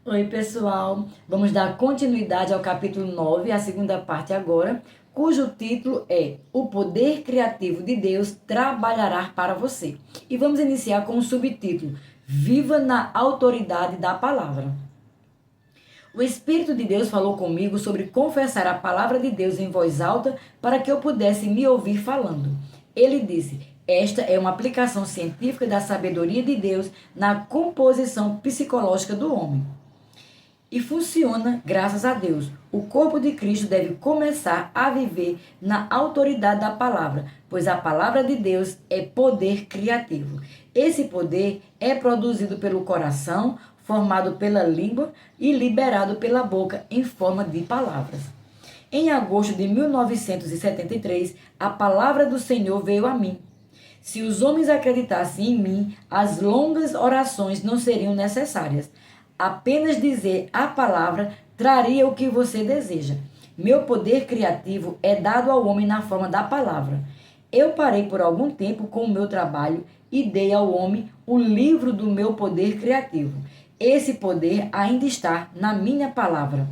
Oi, pessoal. Vamos dar continuidade ao capítulo 9, a segunda parte agora, cujo título é O Poder Criativo de Deus Trabalhará para Você. E vamos iniciar com o subtítulo Viva na Autoridade da Palavra. O Espírito de Deus falou comigo sobre confessar a palavra de Deus em voz alta para que eu pudesse me ouvir falando. Ele disse: esta é uma aplicação científica da sabedoria de Deus na composição psicológica do homem. E funciona graças a Deus. O corpo de Cristo deve começar a viver na autoridade da palavra, pois a palavra de Deus é poder criativo. Esse poder é produzido pelo coração, formado pela língua e liberado pela boca em forma de palavras. Em agosto de 1973, a palavra do Senhor veio a mim. Se os homens acreditassem em mim, as longas orações não seriam necessárias. Apenas dizer a palavra traria o que você deseja. Meu poder criativo é dado ao homem na forma da palavra. Eu parei por algum tempo com o meu trabalho e dei ao homem o livro do meu poder criativo. Esse poder ainda está na minha palavra.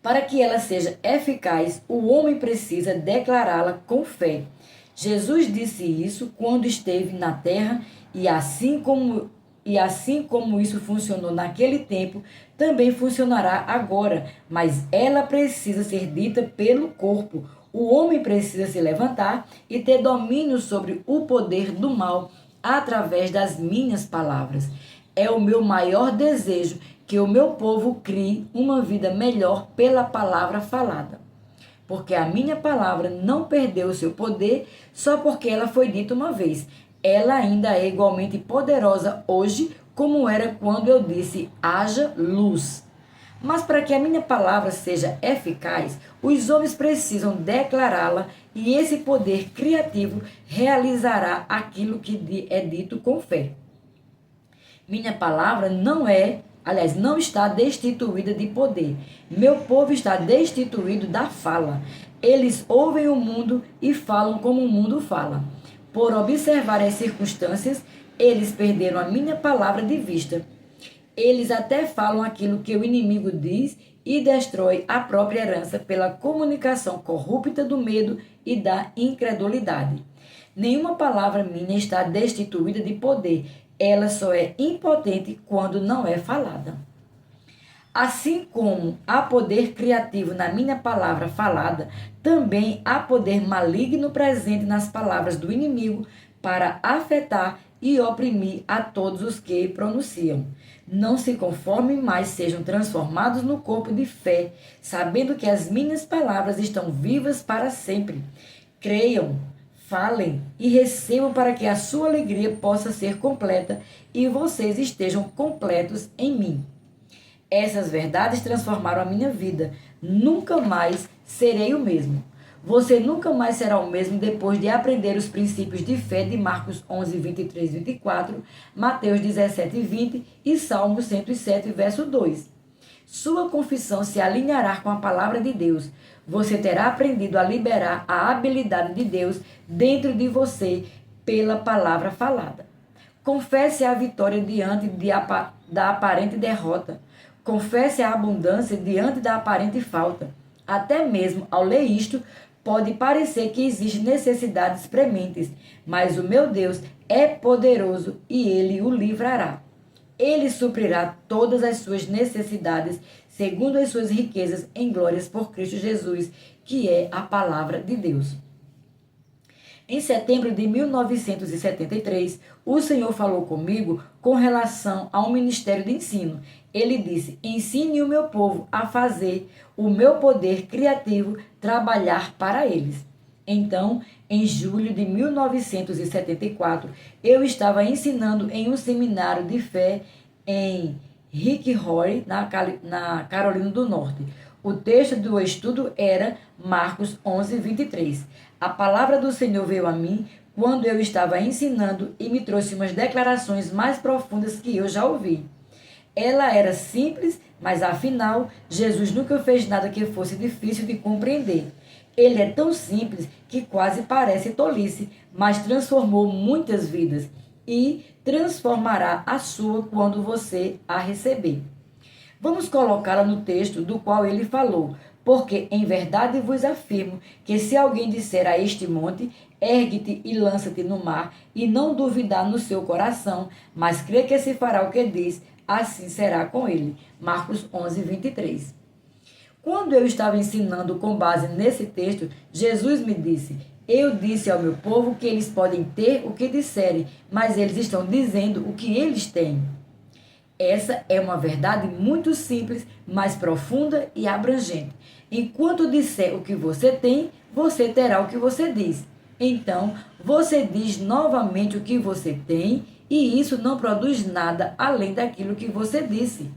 Para que ela seja eficaz, o homem precisa declará-la com fé. Jesus disse isso quando esteve na terra e assim como isso funcionou naquele tempo, também funcionará agora, mas ela precisa ser dita pelo corpo. O homem precisa se levantar e ter domínio sobre o poder do mal através das minhas palavras. É o meu maior desejo que o meu povo crie uma vida melhor pela palavra falada. Porque a minha palavra não perdeu o seu poder só porque ela foi dita uma vez. Ela ainda é igualmente poderosa hoje, como era quando eu disse: haja luz. Mas para que a minha palavra seja eficaz, os homens precisam declará-la e esse poder criativo realizará aquilo que é dito com fé. Minha palavra não está destituída de poder. Meu povo está destituído da fala. Eles ouvem o mundo e falam como o mundo fala. Por observar as circunstâncias, eles perderam a minha palavra de vista. Eles até falam aquilo que o inimigo diz e destrói a própria herança pela comunicação corrupta do medo e da incredulidade. Nenhuma palavra minha está destituída de poder. Ela só é impotente quando não é falada. Assim como há poder criativo na minha palavra falada, também há poder maligno presente nas palavras do inimigo para afetar e oprimir a todos os que pronunciam. Não se conformem, mas sejam transformados no corpo de fé, sabendo que as minhas palavras estão vivas para sempre. Creiam, falem e recebam para que a sua alegria possa ser completa e vocês estejam completos em mim. Essas verdades transformaram a minha vida. Nunca mais serei o mesmo. Você nunca mais será o mesmo depois de aprender os princípios de fé de Marcos 11, 23, 24, Mateus 17, 20 e Salmo 107, verso 2. Sua confissão se alinhará com a palavra de Deus. Você terá aprendido a liberar a habilidade de Deus dentro de você pela palavra falada. Confesse a vitória diante da aparente derrota. Confesse a abundância diante da aparente falta. Até mesmo ao ler isto, pode parecer que existem necessidades prementes, mas o meu Deus é poderoso e ele o livrará. Ele suprirá todas as suas necessidades, segundo as suas riquezas em glórias por Cristo Jesus, que é a palavra de Deus. Em setembro de 1973, o Senhor falou comigo com relação ao ministério de ensino. Ele disse: ensine o meu povo a fazer o meu poder criativo trabalhar para eles. Então, em julho de 1974, eu estava ensinando em um seminário de fé em Rick Horry, na Carolina do Norte. O texto do estudo era Marcos 11, 23. A palavra do Senhor veio a mim quando eu estava ensinando e me trouxe umas declarações mais profundas que eu já ouvi. Ela era simples, mas afinal, Jesus nunca fez nada que fosse difícil de compreender. Ele é tão simples que quase parece tolice, mas transformou muitas vidas e transformará a sua quando você a receber. Vamos colocá-la no texto do qual ele falou. Porque em verdade vos afirmo que se alguém disser a este monte, ergue-te e lança-te no mar, e não duvidar no seu coração, mas crê que se fará o que diz, assim será com ele. Marcos 11, 23. Quando eu estava ensinando com base nesse texto, Jesus me disse: eu disse ao meu povo que eles podem ter o que disserem, mas eles estão dizendo o que eles têm. Essa é uma verdade muito simples, mas profunda e abrangente. Enquanto disser o que você tem, você terá o que você diz. Então, você diz novamente o que você tem, e isso não produz nada além daquilo que você disse.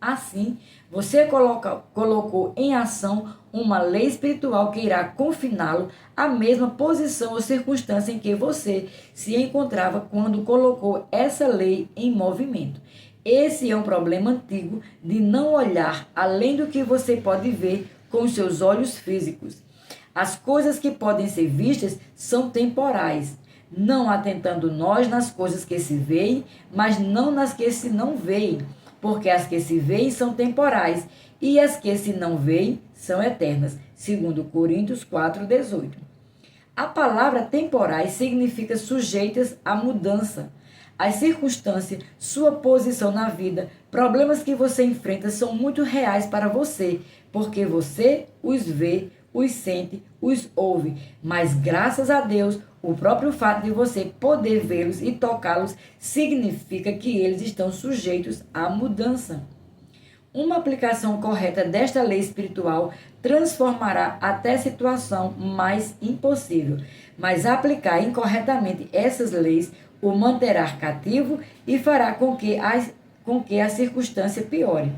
Assim, você colocou em ação uma lei espiritual que irá confiná-lo à mesma posição ou circunstância em que você se encontrava quando colocou essa lei em movimento. Esse é um problema antigo de não olhar além do que você pode ver com os seus olhos físicos. As coisas que podem ser vistas são temporais, não atentando nós nas coisas que se veem, mas não nas que se não veem, porque as que se veem são temporais e as que se não veem são eternas. 2 Coríntios 4:18. A palavra temporais significa sujeitas à mudança. As circunstâncias, sua posição na vida, problemas que você enfrenta são muito reais para você, porque você os vê, os sente, os ouve. Mas graças a Deus, o próprio fato de você poder vê-los e tocá-los significa que eles estão sujeitos à mudança. Uma aplicação correta desta lei espiritual transformará até a situação mais impossível, mas aplicar incorretamente essas leis o manterá cativo e fará com que a circunstância piore.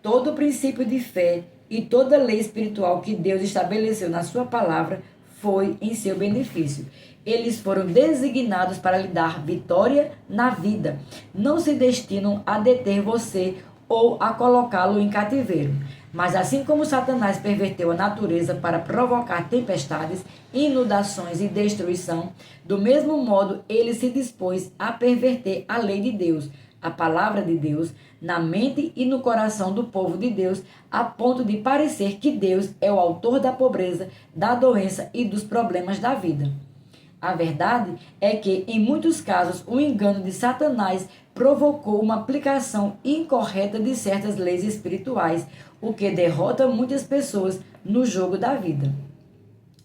Todo princípio de fé e toda lei espiritual que Deus estabeleceu na sua palavra foi em seu benefício. Eles foram designados para lhe dar vitória na vida. Não se destinam a deter você ou a colocá-lo em cativeiro. Mas assim como Satanás perverteu a natureza para provocar tempestades, inundações e destruição, do mesmo modo ele se dispôs a perverter a lei de Deus, a palavra de Deus, na mente e no coração do povo de Deus, a ponto de parecer que Deus é o autor da pobreza, da doença e dos problemas da vida. A verdade é que, em muitos casos, o engano de Satanás provocou uma aplicação incorreta de certas leis espirituais, o que derrota muitas pessoas no jogo da vida.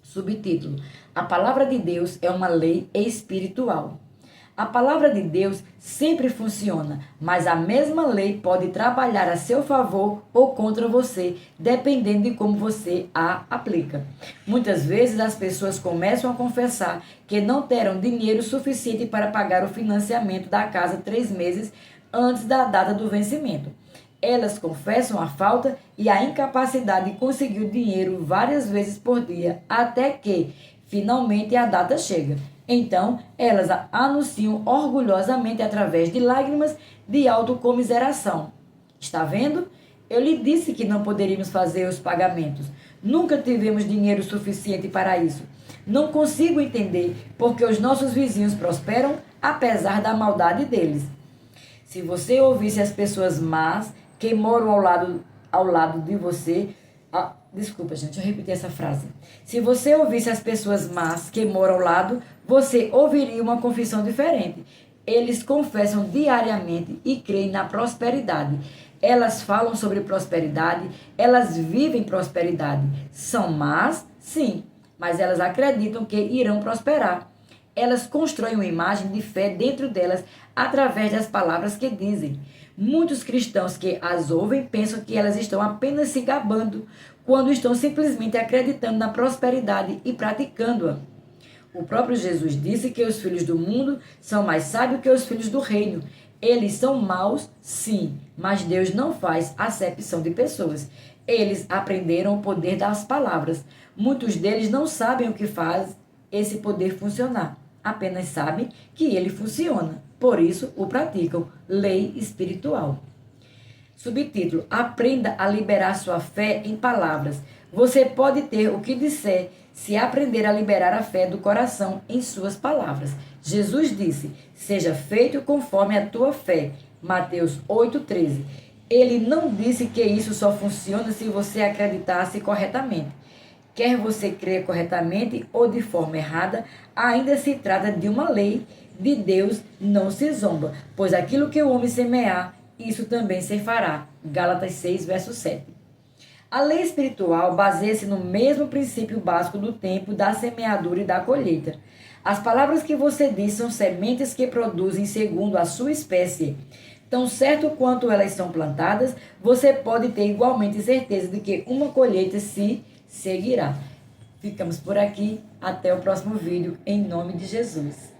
Subtítulo: A palavra de Deus é uma lei espiritual. A palavra de Deus sempre funciona, mas a mesma lei pode trabalhar a seu favor ou contra você, dependendo de como você a aplica. Muitas vezes as pessoas começam a confessar que não terão dinheiro suficiente para pagar o financiamento da casa 3 meses antes da data do vencimento. Elas confessam a falta e a incapacidade de conseguir o dinheiro várias vezes por dia, até que, finalmente, a data chega. Então, elas anunciam orgulhosamente através de lágrimas de autocomiseração. Está vendo? Eu lhe disse que não poderíamos fazer os pagamentos. Nunca tivemos dinheiro suficiente para isso. Não consigo entender porque os nossos vizinhos prosperam apesar da maldade deles. Se você ouvisse as pessoas más que moram ao lado de você... Desculpa, gente, eu repeti essa frase. Se você ouvisse as pessoas más que moram ao lado, você ouviria uma confissão diferente. Eles confessam diariamente e creem na prosperidade. Elas falam sobre prosperidade, elas vivem prosperidade. São más? Sim, mas elas acreditam que irão prosperar. Elas constroem uma imagem de fé dentro delas através das palavras que dizem. Muitos cristãos que as ouvem pensam que elas estão apenas se gabando, quando estão simplesmente acreditando na prosperidade e praticando-a. O próprio Jesus disse que os filhos do mundo são mais sábios que os filhos do reino. Eles são maus, sim, mas Deus não faz acepção de pessoas. Eles aprenderam o poder das palavras. Muitos deles não sabem o que faz esse poder funcionar. Apenas sabem que ele funciona. Por isso, o praticam. Lei espiritual. Subtítulo: Aprenda a liberar sua fé em palavras. Você pode ter o que disser se aprender a liberar a fé do coração em suas palavras. Jesus disse: seja feito conforme a tua fé. Mateus 8:13. Ele não disse que isso só funciona se você acreditasse corretamente. Quer você crer corretamente ou de forma errada, ainda se trata de uma lei de Deus, não se zomba, pois aquilo que o homem semear, isso também se fará. Gálatas 6, verso 7. A lei espiritual baseia-se no mesmo princípio básico do tempo, da semeadura e da colheita. As palavras que você diz são sementes que produzem segundo a sua espécie. Tão certo quanto elas são plantadas, você pode ter igualmente certeza de que uma colheita se seguirá. Ficamos por aqui. Até o próximo vídeo, em nome de Jesus.